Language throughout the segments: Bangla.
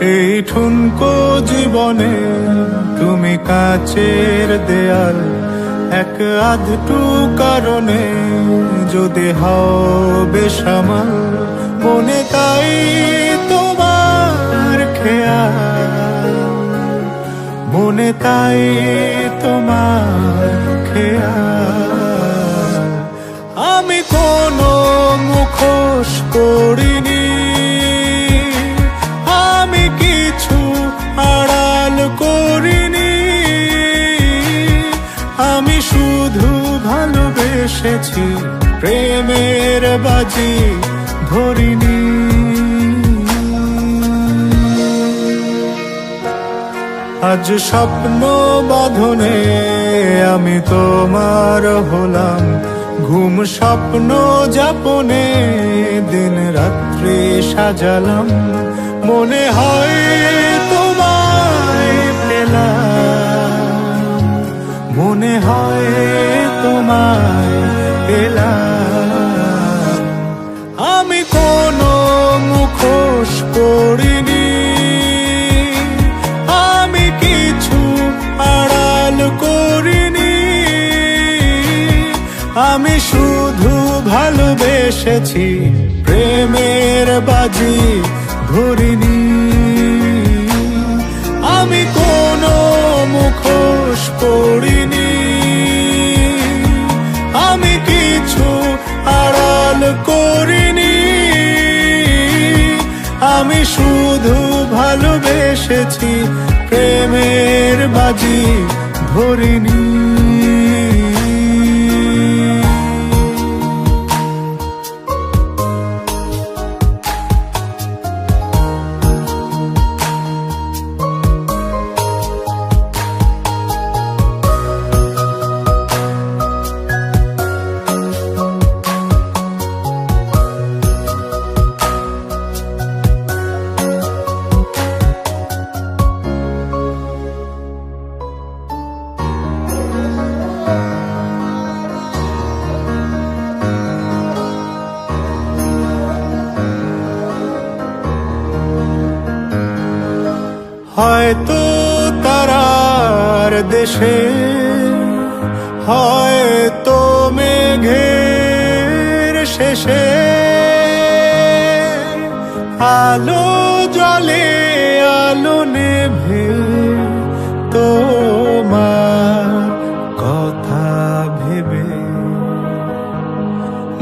এই ঠুনকো জীবনে তুমি কাচের দেয়াল, এক আধটু কারণে যদি হও বেসামাল, মনে তাই তোমার খেয়াল, মনে তাই তোমার খেয়াল। আমি কোনো মুখোশ পড়িনি, আমি কিছু আড়াল করিনি, আমি শুধু ভালোবেসেছি, প্রেমের বাজি ধরিনি। আজ স্বপ্ন বাঁধনে আমি তোমার হলাম, ঘুম স্বপ্ন যাপনে দিন রাত্রি সাজালাম, মনে হয় তোমায় পেলাম, মনে হয় তোমায় পেলাম। আমি কোনো মুখোশ পড়িনি, আমি কিছু আড়াল করিনি, আমি শুধু ভালোবেসেছি, প্রেমের বাজি ধরিনি। আমি কোনো মুখোশ পড়িনি, আমি কিছু আড়াল করিনি, আমি শুধু ভালোবেসেছি, প্রেমের বাজি ধরিনি। হয়তো তারার দেশে, হয়তো মেঘের শেষে, আলো জ্বলে আলো নেভে, তোমার কথা ভেবে,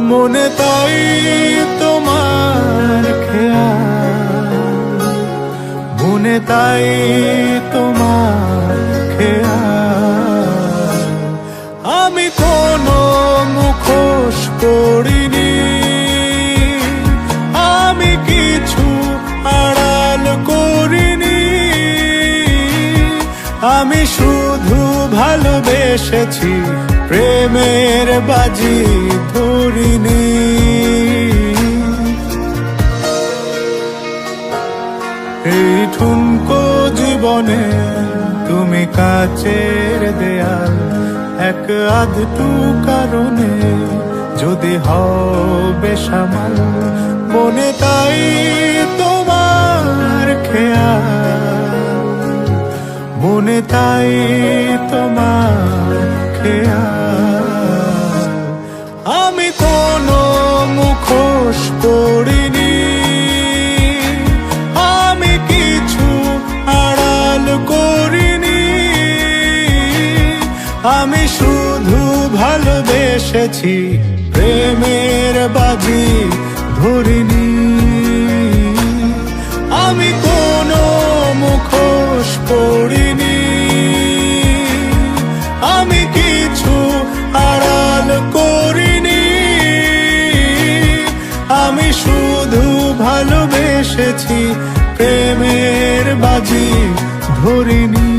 মনে তাই তোমার খেয়াল, মনে তাই তোমার খেয়াল। আমি কোনো মুখোশ পড়িনি, আমি কিছু আড়াল করিনি, আমি শুধু ভালোবেসেছি, প্রেমের বাজি ধরিনি। এই ঠুনকো জীবনে তুমি কাচের দেয়াল, এক আধটু কারণে যদি হও বেসামাল, মনে তাই তোমার খেয়াল, মনে তাই তোমার খেয়াল। আমি কোনো মুখোশ পড়িনি, আমি কিছু আড়াল করিনি, আমি শুধু ভালোবেসেছি, প্রেমের বাজি ধরিনি। আমি কোনো মুখোশ পড়িনি, আমি কিছু আড়াল করিনি, আমি শুধু ভালোবেসেছি, প্রেমের বাজি ধরিনি।